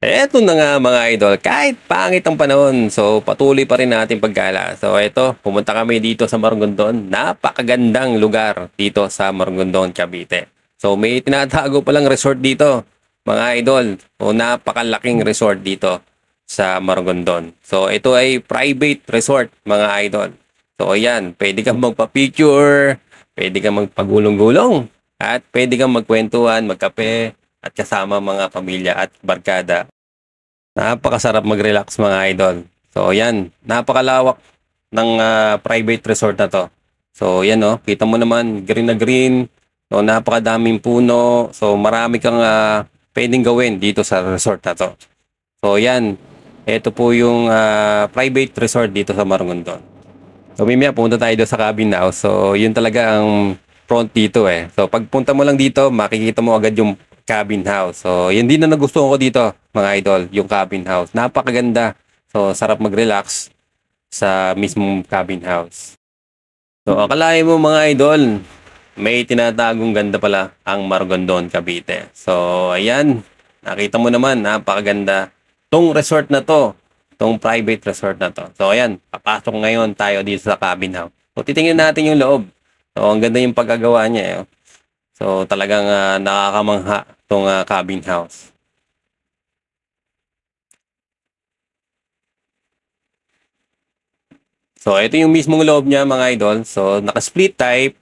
Eto na nga mga idol, kahit pangit ang panahon, so patuloy pa rin natin paggala. So eto, pumunta kami dito sa Maragondon. Napakagandang lugar dito sa Maragondon, Cavite. So may tinatago palang resort dito, mga idol. O napakalaking resort dito sa Maragondon. So ito ay private resort, mga idol. So ayan, pwede kang magpa-picture, pwede kang magpagulong-gulong, at pwede kang magkwentuhan, magkape, at kasama mga pamilya at barkada. Napakasarap mag-relax mga idol. So yan, napakalawak ng private resort na to. So yan oh, kita mo naman green na green. So napakadaming puno. So marami kang pwedeng gawin dito sa resort na to. So yan, ito po yung private resort dito sa Maragondon. So mimaya pumunta tayo doon sa cabin house. So yun talaga ang front dito eh. So pagpunta mo lang dito, makikita mo agad yung cabin house. So yun din na nagustuhan ko dito mga idol, yung cabin house. Napakaganda. So sarap mag-relax sa mismong cabin house. So akalain mo mga idol, may tinatagong ganda pala ang Maragondon, Cavite. So ayan, nakita mo naman, napakaganda tong resort na to. Tong private resort na to. So, ayan. Papasok ngayon tayo dito sa cabin house. So, titingnan natin yung loob. So, ang ganda yung pagkagawa niya. Eh. So, talagang nakakamangha tong cabin house. So, ito yung mismong loob niya, mga idol. So, naka-split type.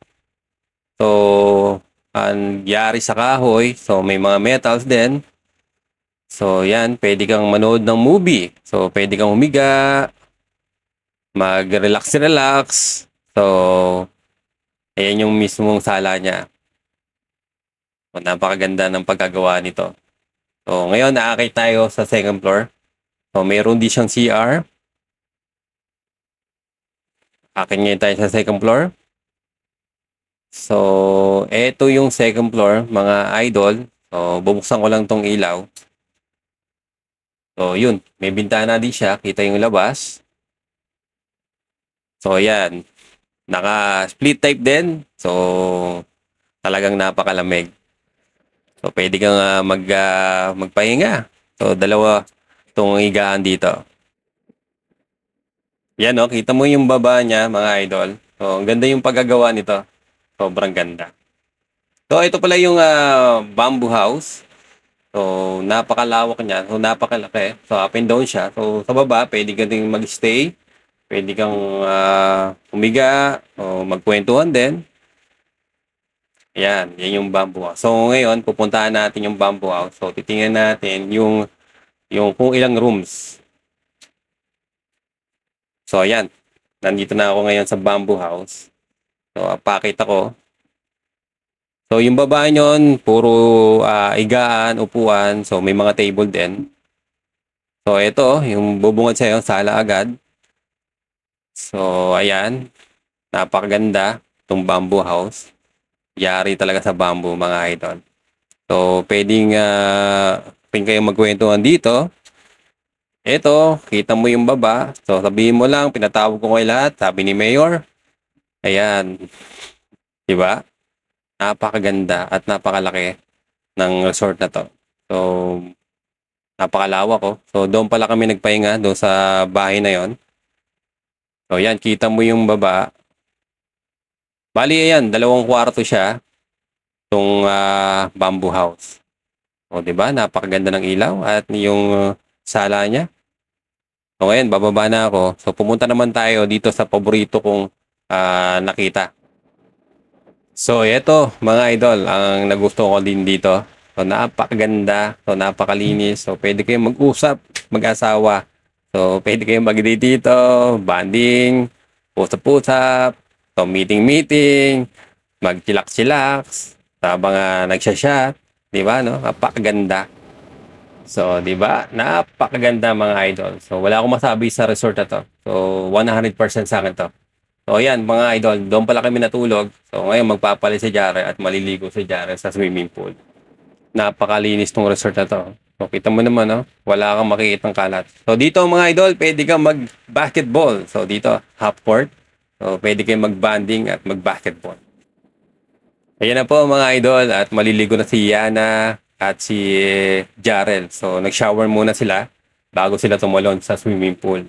So, ang yari sa kahoy. So, may mga metals din. So, yan. Pwede kang manood ng movie. So, pwede kang humiga, mag-relax-relax. So, ayan yung mismong sala niya. So, napakaganda ng pagkagawa nito. So, ngayon, naakit tayo sa second floor. So, mayroon din siyang CR. Akit ngayon tayo sa second floor. So, eto yung second floor, mga idol. So, bubuksan ko lang tong ilaw. So, yun. May bintana din siya. Kita yung labas. So, ayan. Naka-split type din. So, talagang napakalamig. So, pwede kang magpahinga. So, dalawa itong higaan dito. Yan, no? Kita mo yung baba niya, mga idol. So, ang ganda yung paggagawa nito. Sobrang ganda. So, ito pala yung bamboo house. So, napakalawak niya. So, napakalaki. So, up and down siya. So, sa baba, pwede ka din mag-stay. Pwede kang humiga o magkwentuhan din. Yan yung bamboo house. So, ngayon, pupuntahan natin yung bamboo house. So, titingnan natin yung kung ilang rooms. So, ayan. Nandito na ako ngayon sa bamboo house. So, pakita ko. So, yung baba nyon, puro igaan, upuan. So, may mga table din. So, ito, yung bubungad sa'yo, sala agad. So, ayan. Napakaganda itong bamboo house. Yari talaga sa bamboo, mga idol. So, pwedeng kayong magkwentuhan dito. Ito, kita mo yung baba. So, sabihin mo lang, pinatawag ko kayo lahat. Sabi ni Mayor. Ayan. Diba? Napakaganda at napakalaki ng resort na to. So, napakalawak ko. So, doon pala kami nagpahinga, doon sa bahay na yon. So, yan, kita mo yung baba. Bali, ayan, 2 kwarto siya. Itong bamboo house. O, diba? Napakaganda ng ilaw at yung sala niya. So, ngayon, bababa na ako. So, pumunta naman tayo dito sa paborito kong nakita. So, ito, mga idol, ang nagustuhan ko din dito. So, napakaganda. So, napakalinis. So, pwede kayong mag-usap, mag-asawa. So, pwede kayong mag-date dito, banding, usap-usap, so, meeting-meeting, mag-chillax-chillax, habang nagsya-chat. Diba, no? Napakaganda. So, diba? Napakaganda, mga idol. So, wala akong masabi sa resort na to. So, 100% sa akin to. So, ayan, mga idol, doon pala kami natulog. So, ngayon magpapalit si Jare at maliligo si Jare sa swimming pool. Napakalinis tong resort na to. So, kita mo naman, no? Wala kang makikitang kalat. So, dito mga idol, pwede kang mag-basketball. So, dito, half court. So, pwede kayong mag-banding at mag-basketball. Ayan na po mga idol at maliligo na si Yana. at si Jarel. So, nag-shower muna sila bago sila tumalon sa swimming pool.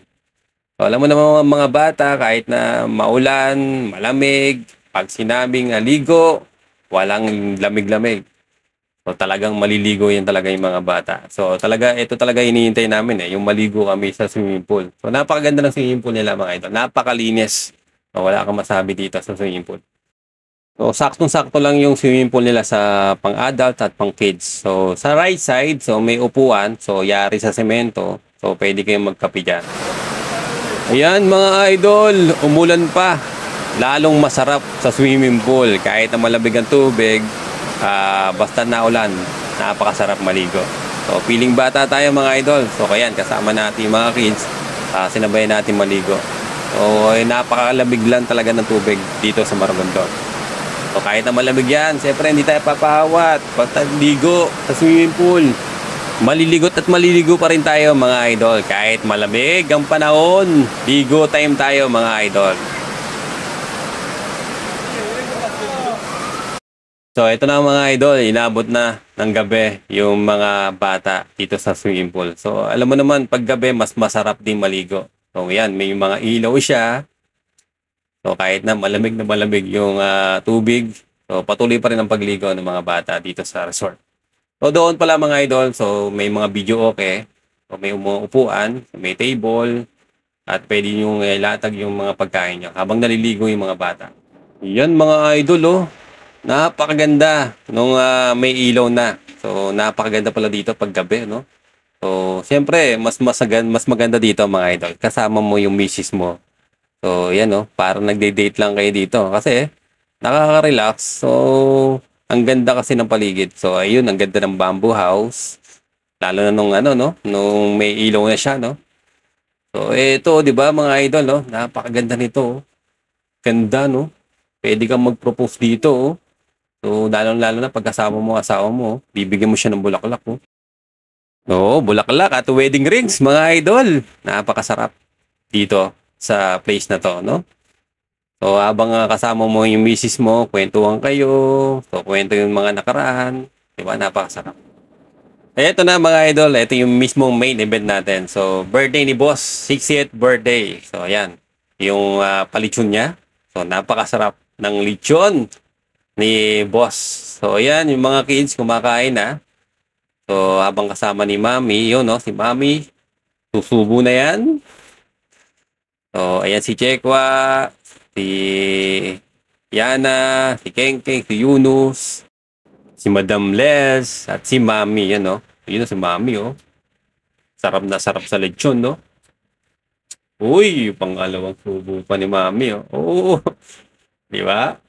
So, alam mo naman mga bata, kahit na maulan, malamig, pag sinabing ligo, walang lamig-lamig. So, talagang maliligo yan talaga yung mga bata. So, ito talaga hinihintay namin yung maligo kami sa swimming pool. So, napakaganda ng swimming pool nila mga idol. Napakalinis. So, wala kang masabi dito sa swimming pool. So, saktong-sakto lang yung swimming pool nila sa pang-adult at pang-kids. So, sa right side, so may upuan. So, yari sa semento. So, pwede kayong magkape dyan. Ayan mga idol, umulan pa. Lalong masarap sa swimming pool. Kahit na malamig ang tubig, basta naulan, napakasarap maligo. So, feeling bata tayo mga idol. So, kaya kasama natin mga kids, sinabayan natin maligo. So, napakalamig lang talaga ng tubig dito sa Maragondon. So, kahit na malamig yan, siyempre hindi tayo papahawat. Basta ligo sa swimming pool. Maliligot at maliligo pa rin tayo mga idol. Kahit malamig ang panahon, ligo time tayo mga idol. So, ito na mga idol, inabot na ng gabi yung mga bata dito sa swimming pool. So, alam mo naman, pag gabi, mas masarap din maligo. So, yan, may mga ilaw siya. So, kahit na malamig yung tubig, so, patuloy pa rin ang pagligo ng mga bata dito sa resort. So, doon pala mga idol, so, may mga video okay. So, may upuan, may table, at pwede nyo ilatag yung mga pagkain nyo habang naliligo yung mga bata. Yan mga idol, oh. Napakaganda nung may ilaw na. So, napakaganda pala dito pag gabi, no? So, siyempre, mas maganda dito mga idol. Kasama mo yung misis mo. So, yan, no? Parang nagde-date lang kayo dito. Kasi, nakaka-relax. So, ang ganda kasi ng paligid. So, ayun, ang ganda ng bamboo house. Lalo na nung nung may ilaw na siya, no? So, ito, di ba, mga idol, no? Napakaganda nito, oh. Ganda, no? Pwede kang mag-propose dito, oh. So, lalo na pagkasama mo asawa mo, bibigyan mo siya ng bulaklak, oh. Oo, bulaklak at wedding rings, mga idol. Napakasarap dito sa place na to, no? So, habang kasama mo yung misis mo, kwentuhan kayo, so, kwento yung mga nakaraan, di ba? Napakasarap. Ito na mga idol, ito yung mismong main event natin. So, birthday ni Boss, 60th birthday. So, ayan, yung palitsyon niya. So, napakasarap ng lechon ni Boss. So, ayan, yung mga kids kumakain na. So, habang kasama ni Mami, yun, no, si Mami, susubo na yan. So, ayan si Chekwa, si Yana, si Kengkeng, si Yunus, si Madam Les, at si Mami, yan, no. Yun, si Mami, oh. Sarap na sarap sa lechon, no. Uy, pangalawang subo pa ni Mami, oh. Oo, di ba?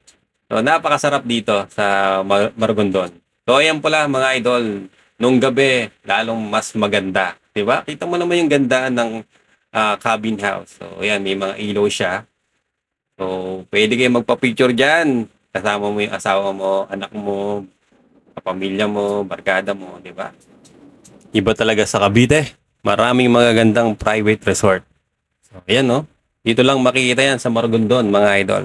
So, napakasarap dito sa Maragondon. So, ayan pala mga idol, nung gabi, lalong mas maganda. Diba? Kita mo naman yung ganda ng cabin house. So, ayan, may mga ilaw siya. So, pwede kayo magpa-picture dyan. Kasama mo yung asawa mo, anak mo, kapamilya mo, barkada mo, diba? Iba talaga sa Cavite. Maraming magagandang private resort. So, ayan, no? Dito lang makikita yan sa Maragondon, mga idol.